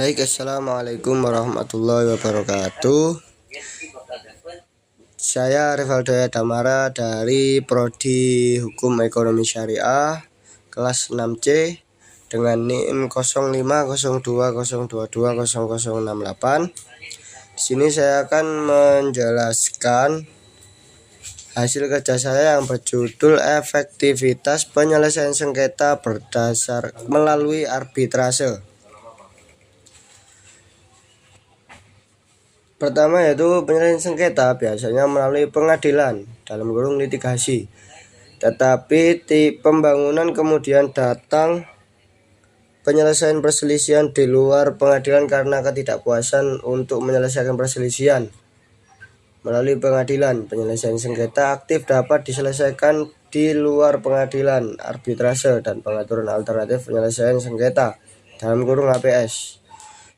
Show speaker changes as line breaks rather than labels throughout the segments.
Assalamualaikum warahmatullahi wabarakatuh. Saya Rivaldo Damara dari Prodi Hukum Ekonomi Syariah kelas 6C dengan NIM 0502022068. Di sini saya akan menjelaskan hasil kerja saya yang berjudul efektivitas penyelesaian sengketa berdasar melalui arbitrase. Pertama yaitu penyelesaian sengketa biasanya melalui pengadilan dalam kurung litigasi. Tetapi di pembangunan kemudian datang penyelesaian perselisihan di luar pengadilan karena ketidakpuasan untuk menyelesaikan perselisihan melalui pengadilan. Penyelesaian sengketa aktif dapat diselesaikan di luar pengadilan, arbitrase dan pengaturan alternatif penyelesaian sengketa dalam kurung APS,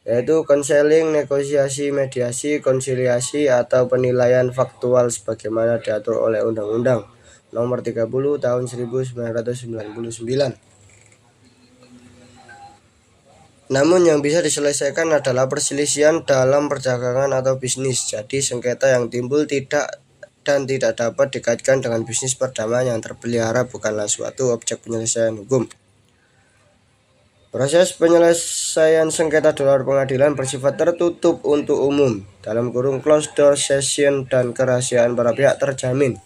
yaitu konseling, negosiasi, mediasi, konsiliasi, atau penilaian faktual sebagaimana diatur oleh Undang-Undang Nomor 30 Tahun 1999. Namun yang bisa diselesaikan adalah perselisihan dalam perdagangan atau bisnis. Jadi sengketa yang timbul tidak dapat dikaitkan dengan bisnis perdamaian yang terpelihara bukanlah suatu objek penyelesaian hukum. Proses penyelesaian sengketa di luar pengadilan bersifat tertutup untuk umum dalam kurung closed door session dan kerahasiaan para pihak terjamin.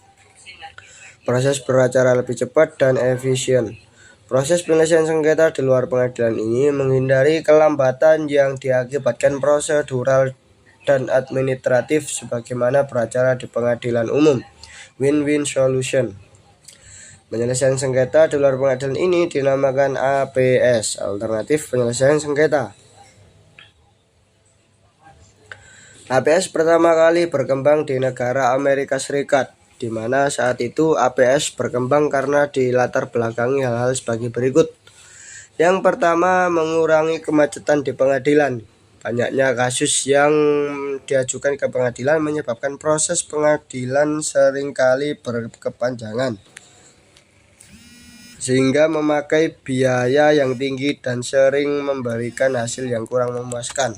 Proses beracara lebih cepat dan efisien. Proses penyelesaian sengketa di luar pengadilan ini menghindari kelambatan yang diakibatkan prosedural dan administratif sebagaimana beracara di pengadilan umum. Win-win solution. Penyelesaian sengketa di luar pengadilan ini dinamakan APS, alternatif penyelesaian sengketa. APS pertama kali berkembang di negara Amerika Serikat, di mana saat itu APS berkembang karena dilatar belakangi hal-hal sebagai berikut. Yang pertama, mengurangi kemacetan di pengadilan. Banyaknya kasus yang diajukan ke pengadilan menyebabkan proses pengadilan seringkali berkepanjangan, sehingga memakai biaya yang tinggi dan sering memberikan hasil yang kurang memuaskan.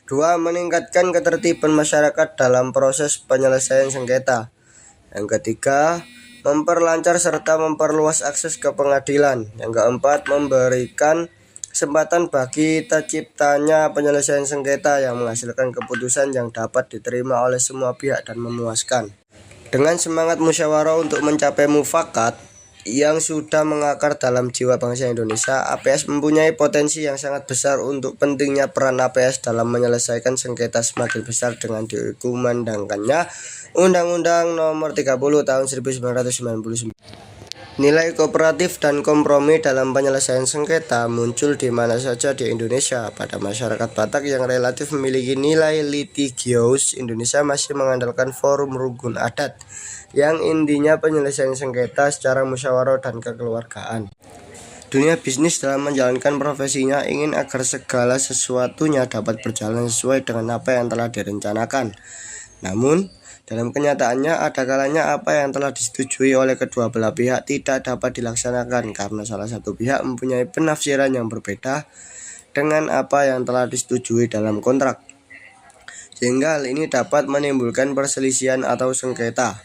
2. Meningkatkan ketertiban masyarakat dalam proses penyelesaian sengketa. Yang ketiga, memperlancar serta memperluas akses ke pengadilan. Yang keempat, memberikan kesempatan bagi terciptanya penyelesaian sengketa yang menghasilkan keputusan yang dapat diterima oleh semua pihak dan memuaskan. Dengan semangat musyawarah untuk mencapai mufakat yang sudah mengakar dalam jiwa bangsa Indonesia, APS mempunyai potensi yang sangat besar. Untuk pentingnya peran APS dalam menyelesaikan sengketa semakin besar dengan dikumandangkannya Undang-Undang Nomor 30 Tahun 1999. Nilai kooperatif dan kompromi dalam penyelesaian sengketa muncul di mana saja di Indonesia. Pada masyarakat Batak yang relatif memiliki nilai litigious, Indonesia masih mengandalkan forum rukun adat yang intinya penyelesaian sengketa secara musyawarah dan kekeluargaan. Dunia bisnis dalam menjalankan profesinya ingin agar segala sesuatunya dapat berjalan sesuai dengan apa yang telah direncanakan. Namun, dalam kenyataannya ada kalanya apa yang telah disetujui oleh kedua belah pihak tidak dapat dilaksanakan karena salah satu pihak mempunyai penafsiran yang berbeda dengan apa yang telah disetujui dalam kontrak, sehingga hal ini dapat menimbulkan perselisihan atau sengketa.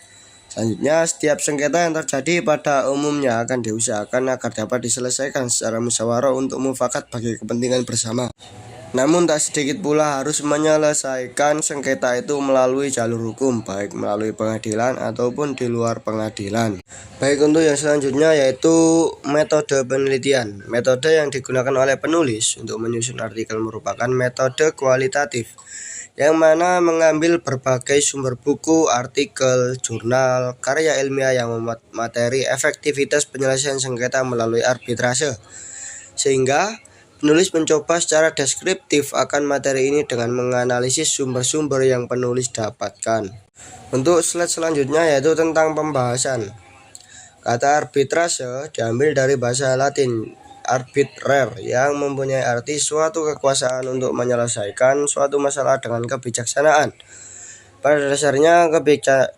Selanjutnya, setiap sengketa yang terjadi pada umumnya akan diusahakan agar dapat diselesaikan secara musyawarah untuk mufakat bagi kepentingan bersama. Namun tak sedikit pula harus menyelesaikan sengketa itu melalui jalur hukum, baik melalui pengadilan ataupun di luar pengadilan. Baik, untuk yang selanjutnya yaitu metode penelitian. Metode yang digunakan oleh penulis untuk menyusun artikel merupakan metode kualitatif, yang mana mengambil berbagai sumber buku, artikel, jurnal, karya ilmiah yang memuat materi efektivitas penyelesaian sengketa melalui arbitrase, sehingga penulis mencoba secara deskriptif akan materi ini dengan menganalisis sumber-sumber yang penulis dapatkan. Untuk slide selanjutnya yaitu tentang pembahasan. Kata arbitrase diambil dari bahasa Latin arbitrare yang mempunyai arti suatu kekuasaan untuk menyelesaikan suatu masalah dengan kebijaksanaan. Pada dasarnya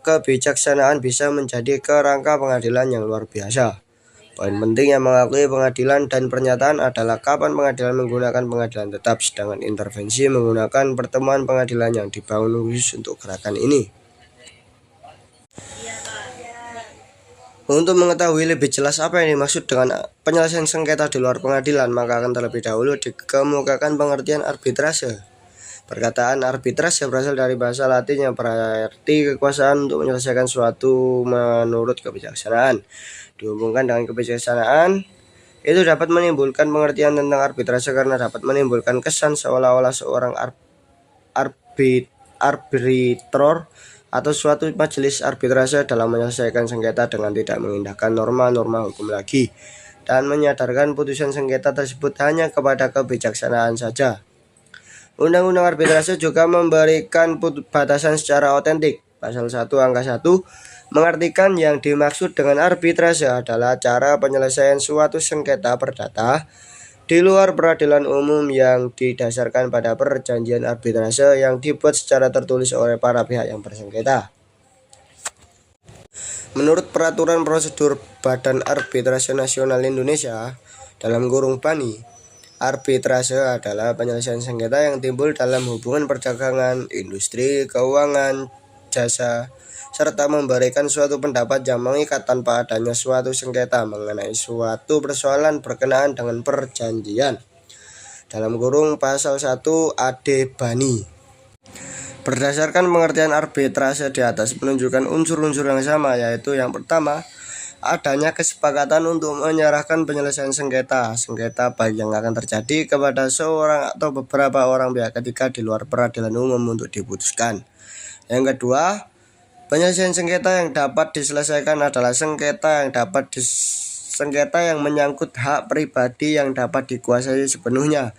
kebijaksanaan bisa menjadi kerangka pengadilan yang luar biasa. Poin penting yang mengakui pengadilan dan pernyataan adalah kapan pengadilan menggunakan pengadilan tetap, sedangkan intervensi menggunakan pertemuan pengadilan yang dibangun khusus untuk gerakan ini. Untuk mengetahui lebih jelas apa yang dimaksud dengan penyelesaian sengketa di luar pengadilan, maka akan terlebih dahulu dikemukakan pengertian arbitrase. Perkataan arbitrase berasal dari bahasa Latin yang berarti kekuasaan untuk menyelesaikan suatu menurut kebijaksanaan. Dihubungkan dengan kebijaksanaan, itu dapat menimbulkan pengertian tentang arbitrase karena dapat menimbulkan kesan seolah-olah seorang arbitrator atau suatu majelis arbitrase dalam menyelesaikan sengketa dengan tidak mengindahkan norma-norma hukum lagi dan menyadarkan putusan sengketa tersebut hanya kepada kebijaksanaan saja. Undang-Undang Arbitrase juga memberikan batasan secara otentik. Pasal 1 angka 1 mengartikan yang dimaksud dengan arbitrase adalah cara penyelesaian suatu sengketa perdata di luar peradilan umum yang didasarkan pada perjanjian arbitrase yang dibuat secara tertulis oleh para pihak yang bersengketa. Menurut Peraturan Prosedur Badan Arbitrase Nasional Indonesia (BANI), arbitrase adalah penyelesaian sengketa yang timbul dalam hubungan perdagangan, industri, keuangan, jasa, serta memberikan suatu pendapat yang mengikat tanpa adanya suatu sengketa mengenai suatu persoalan berkenaan dengan perjanjian. (Pasal 1 AD BANI). Berdasarkan pengertian arbitrase di atas menunjukkan unsur-unsur yang sama, yaitu yang pertama, adanya kesepakatan untuk menyerahkan penyelesaian sengketa baik yang akan terjadi kepada seorang atau beberapa orang pihak ketiga di luar peradilan umum untuk diputuskan. Yang kedua, penyelesaian sengketa yang dapat diselesaikan adalah sengketa yang menyangkut hak pribadi yang dapat dikuasai sepenuhnya,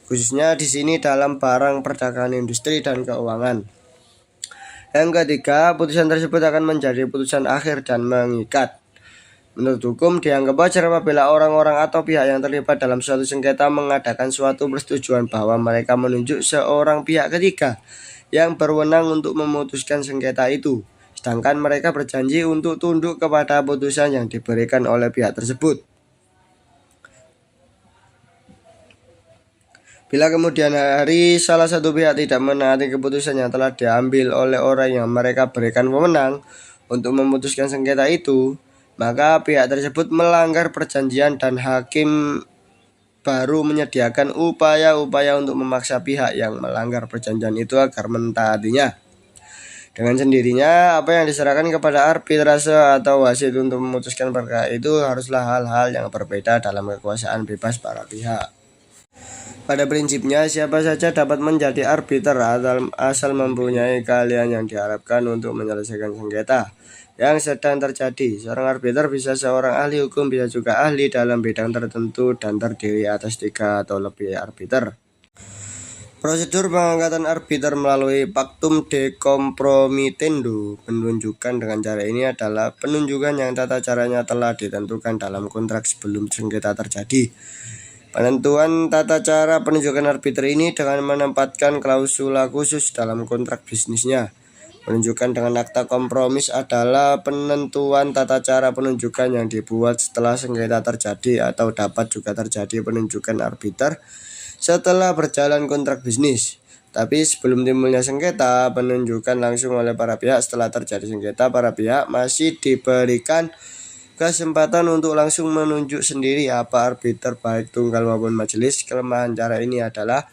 khususnya di sini dalam barang perdagangan, industri, dan keuangan. Yang ketiga, putusan tersebut akan menjadi putusan akhir dan mengikat. Menurut hukum, dianggap wajar apabila orang-orang atau pihak yang terlibat dalam suatu sengketa mengadakan suatu persetujuan bahwa mereka menunjuk seorang pihak ketiga yang berwenang untuk memutuskan sengketa itu, sedangkan mereka berjanji untuk tunduk kepada putusan yang diberikan oleh pihak tersebut. Bila kemudian hari salah satu pihak tidak menaati keputusan yang telah diambil oleh orang yang mereka berikan wewenang untuk memutuskan sengketa itu, maka pihak tersebut melanggar perjanjian dan hakim baru menyediakan upaya-upaya untuk memaksa pihak yang melanggar perjanjian itu agar mentaatinya. Dengan sendirinya, apa yang diserahkan kepada arbitrase atau wasit untuk memutuskan perkara itu haruslah hal-hal yang berbeda dalam kekuasaan bebas para pihak. Pada prinsipnya, siapa saja dapat menjadi arbiter asal mempunyai keahlian yang diharapkan untuk menyelesaikan sengketa yang sedang terjadi. Seorang arbiter bisa seorang ahli hukum, bisa juga ahli dalam bidang tertentu dan terdiri atas 3 atau lebih arbiter. Prosedur pengangkatan arbiter melalui Pactum de Compromitendo menunjukkan dengan cara ini adalah penunjukan yang tata caranya telah ditentukan dalam kontrak sebelum sengketa terjadi. Penentuan tata cara penunjukan arbiter ini dengan menempatkan klausula khusus dalam kontrak bisnisnya. Penunjukan dengan akta kompromis adalah penentuan tata cara penunjukan yang dibuat setelah sengketa terjadi atau dapat juga terjadi penunjukan arbiter setelah berjalan kontrak bisnis. Tapi sebelum timbulnya sengketa, penunjukan langsung oleh para pihak. Setelah terjadi sengketa, para pihak masih diberikan kesempatan untuk langsung menunjuk sendiri apa arbiter baik tunggal maupun majelis. Kelemahan cara ini adalah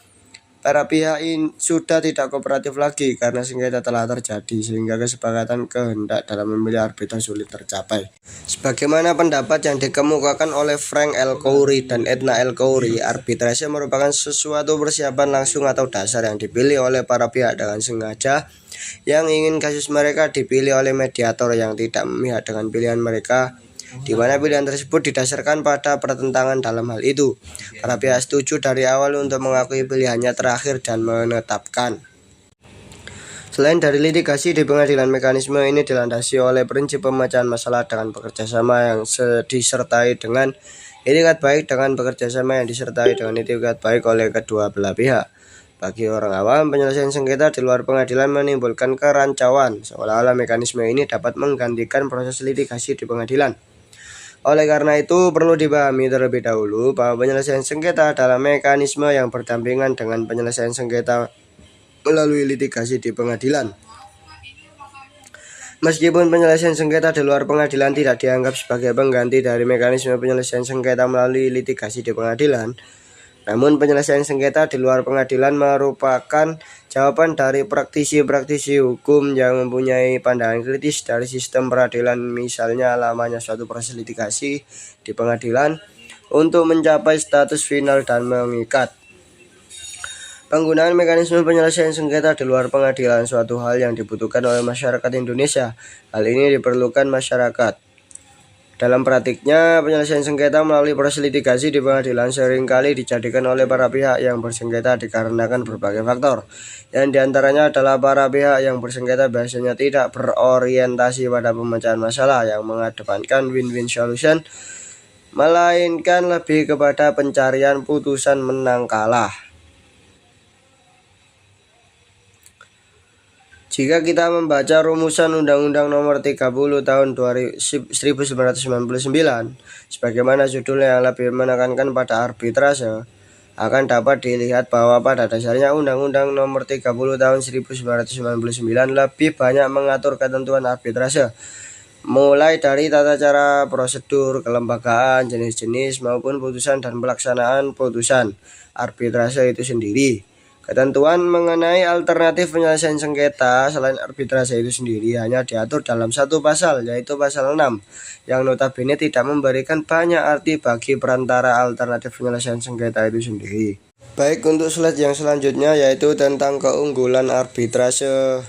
para pihak sudah tidak kooperatif lagi karena sengketa telah terjadi, sehingga kesepakatan kehendak dalam memilih arbiter sulit tercapai. Sebagaimana pendapat yang dikemukakan oleh Frank L. Coury dan Edna L. Coury, arbitrase merupakan sesuatu persiapan langsung atau dasar yang dipilih oleh para pihak dengan sengaja yang ingin kasus mereka dipilih oleh mediator yang tidak memihak dengan pilihan mereka, di mana pilihan tersebut didasarkan pada pertentangan. Dalam hal itu, para pihak setuju dari awal untuk mengakui pilihannya terakhir dan menetapkan. Selain dari litigasi di pengadilan, mekanisme ini dilandasi oleh prinsip pemecahan masalah dengan bekerjasama yang disertai dengan itikat baik yang disertai dengan itikat baik oleh kedua belah pihak. Bagi orang awam, penyelesaian sengketa di luar pengadilan menimbulkan kerancauan, seolah-olah mekanisme ini dapat menggantikan proses litigasi di pengadilan. Oleh karena itu, perlu dipahami terlebih dahulu bahwa penyelesaian sengketa adalah mekanisme yang berdampingan dengan penyelesaian sengketa melalui litigasi di pengadilan. Meskipun penyelesaian sengketa di luar pengadilan tidak dianggap sebagai pengganti dari mekanisme penyelesaian sengketa melalui litigasi di pengadilan, namun penyelesaian sengketa di luar pengadilan merupakan jawaban dari praktisi-praktisi hukum yang mempunyai pandangan kritis dari sistem peradilan, misalnya lamanya suatu proses litigasi di pengadilan untuk mencapai status final dan mengikat. Penggunaan mekanisme penyelesaian sengketa di luar pengadilan suatu hal yang dibutuhkan oleh masyarakat Indonesia. Hal ini diperlukan masyarakat. Dalam praktiknya, penyelesaian sengketa melalui proses litigasi di pengadilan seringkali dijadikan oleh para pihak yang bersengketa dikarenakan berbagai faktor. Yang diantaranya adalah para pihak yang bersengketa biasanya tidak berorientasi pada pemecahan masalah yang mengedepankan win-win solution, melainkan lebih kepada pencarian putusan menang kalah. Jika kita membaca rumusan Undang-Undang Nomor 30 Tahun 1999, sebagaimana judulnya yang lebih menekankan pada arbitrase, akan dapat dilihat bahwa pada dasarnya Undang-Undang Nomor 30 Tahun 1999 lebih banyak mengatur ketentuan arbitrase, mulai dari tata cara, prosedur, kelembagaan, jenis-jenis, maupun putusan dan pelaksanaan putusan arbitrase itu sendiri. Ketentuan mengenai alternatif penyelesaian sengketa selain arbitrase itu sendiri hanya diatur dalam satu pasal, yaitu pasal 6, yang notabene tidak memberikan banyak arti bagi perantara alternatif penyelesaian sengketa itu sendiri. Baik, untuk slide yang selanjutnya yaitu tentang keunggulan arbitrase.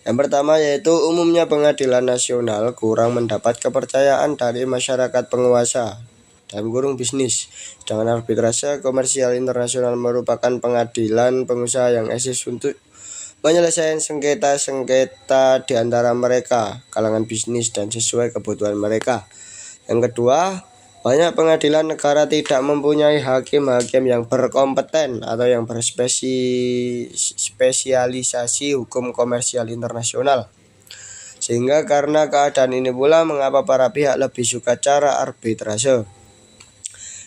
Yang pertama yaitu umumnya pengadilan nasional kurang mendapat kepercayaan dari masyarakat penguasa dalam kurung bisnis. Sedangkan arbitrase komersial internasional merupakan pengadilan pengusaha yang eksis untuk penyelesaian sengketa-sengketa di antara mereka, kalangan bisnis dan sesuai kebutuhan mereka. Yang kedua, banyak pengadilan negara tidak mempunyai hakim-hakim yang berkompeten atau yang berspesialisasi hukum komersial internasional. Sehingga karena keadaan ini pula mengapa para pihak lebih suka cara arbitrase.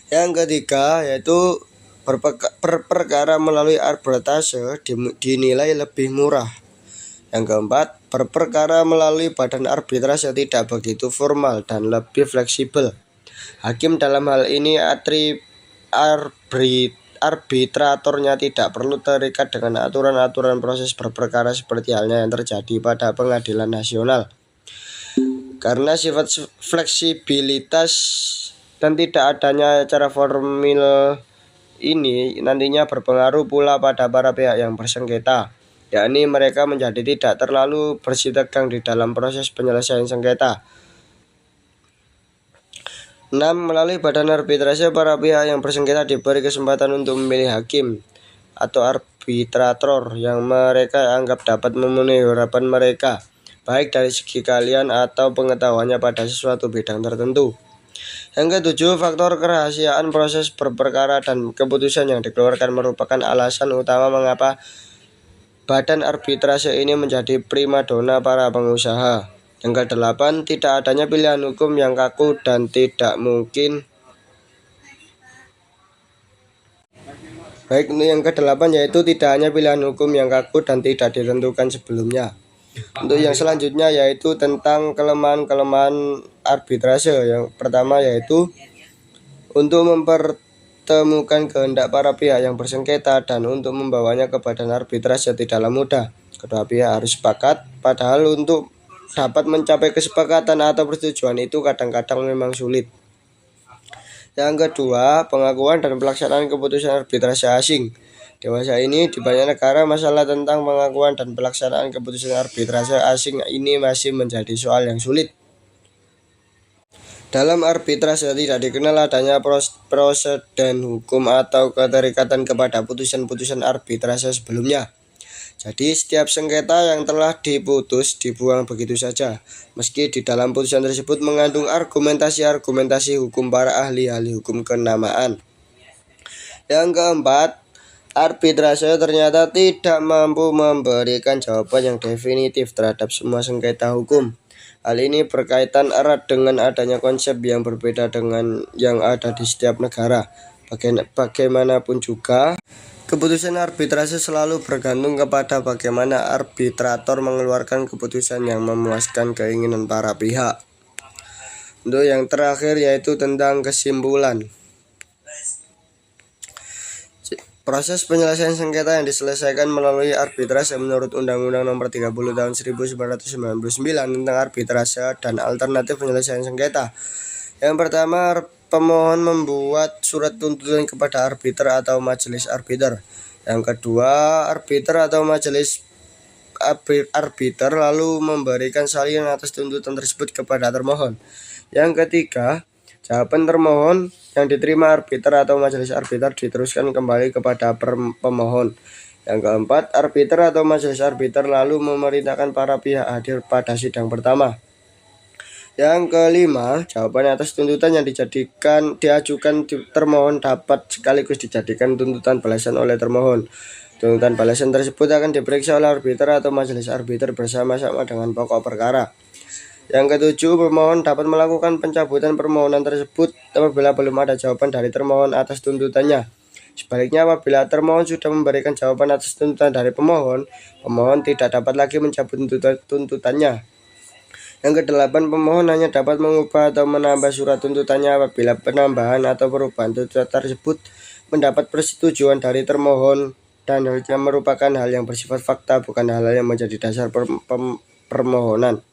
Yang ketiga yaitu berperkara melalui arbitrase dinilai lebih murah. Yang keempat, berperkara melalui badan arbitrase tidak begitu formal dan lebih fleksibel. Hakim dalam hal ini arbitratornya tidak perlu terikat dengan aturan-aturan proses berperkara seperti halnya yang terjadi pada pengadilan nasional. Karena sifat fleksibilitas dan tidak adanya cara formil ini nantinya berpengaruh pula pada para pihak yang bersengketa, yakni mereka menjadi tidak terlalu bersitegang di dalam proses penyelesaian sengketa. 6. Melalui badan arbitrase, para pihak yang bersengketa diberi kesempatan untuk memilih hakim atau arbitrator yang mereka anggap dapat memenuhi harapan mereka, baik dari segi keahlian atau pengetahuannya pada sesuatu bidang tertentu. Yang ketujuh, faktor kerahasiaan proses berperkara dan keputusan yang dikeluarkan merupakan alasan utama mengapa badan arbitrase ini menjadi primadona para pengusaha. Yang kedelapan, tidak adanya pilihan hukum yang kaku dan tidak mungkin. Baik, untuk yang kedelapan yaitu tidak hanya pilihan hukum yang kaku dan tidak ditentukan sebelumnya. Untuk yang selanjutnya yaitu tentang kelemahan-kelemahan arbitrase. Yang pertama yaitu untuk mempertemukan kehendak para pihak yang bersengketa dan untuk membawanya ke badan arbitrase tidaklah mudah. Kedua pihak harus sepakat, padahal untuk dapat mencapai kesepakatan atau persetujuan itu kadang-kadang memang sulit. Yang kedua, pengakuan dan pelaksanaan keputusan arbitrase asing. Dewasa ini di banyak negara masalah tentang pengakuan dan pelaksanaan keputusan arbitrase asing ini masih menjadi soal yang sulit. Dalam arbitrase tidak dikenal adanya preseden hukum atau keterikatan kepada putusan-putusan arbitrase sebelumnya. Jadi setiap sengketa yang telah diputus dibuang begitu saja, meski di dalam putusan tersebut mengandung argumentasi hukum para ahli-ahli hukum kenamaan. Yang keempat, arbitrase ternyata tidak mampu memberikan jawaban yang definitif terhadap semua sengketa hukum. Hal ini berkaitan erat dengan adanya konsep yang berbeda dengan yang ada di setiap negara. Bagaimanapun juga, keputusan arbitrase selalu bergantung kepada bagaimana arbitrator mengeluarkan keputusan yang memuaskan keinginan para pihak. Untuk yang terakhir yaitu tentang kesimpulan. Proses penyelesaian sengketa yang diselesaikan melalui arbitrase menurut Undang-Undang Nomor 30 Tahun 1999 tentang arbitrase dan alternatif penyelesaian sengketa. Yang pertama, pemohon membuat surat tuntutan kepada arbiter atau majelis arbiter. Yang kedua, arbiter atau majelis arbiter lalu memberikan salinan atas tuntutan tersebut kepada termohon. Yang ketiga, jawaban termohon yang diterima arbiter atau majelis arbiter diteruskan kembali kepada pemohon. Yang keempat, arbiter atau majelis arbiter lalu memerintahkan para pihak hadir pada sidang pertama. Yang kelima, jawaban atas tuntutan yang diajukan termohon dapat sekaligus dijadikan tuntutan balasan oleh termohon. Tuntutan balasan tersebut akan diperiksa oleh arbiter atau majelis arbiter bersama-sama dengan pokok perkara. Yang ketujuh, pemohon dapat melakukan pencabutan permohonan tersebut apabila belum ada jawaban dari termohon atas tuntutannya. Sebaliknya, apabila termohon sudah memberikan jawaban atas tuntutan dari pemohon, pemohon tidak dapat lagi mencabut tuntutannya. Yang kedelapan, pemohon hanya dapat mengubah atau menambah surat tuntutannya apabila penambahan atau perubahan tuntutan tersebut mendapat persetujuan dari termohon dan hanya merupakan hal yang bersifat fakta, bukan hal yang menjadi dasar permohonan.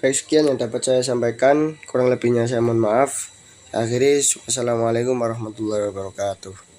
Baik, sekian yang dapat saya sampaikan, kurang lebihnya saya mohon maaf. Akhiri, wassalamualaikum warahmatullahi wabarakatuh.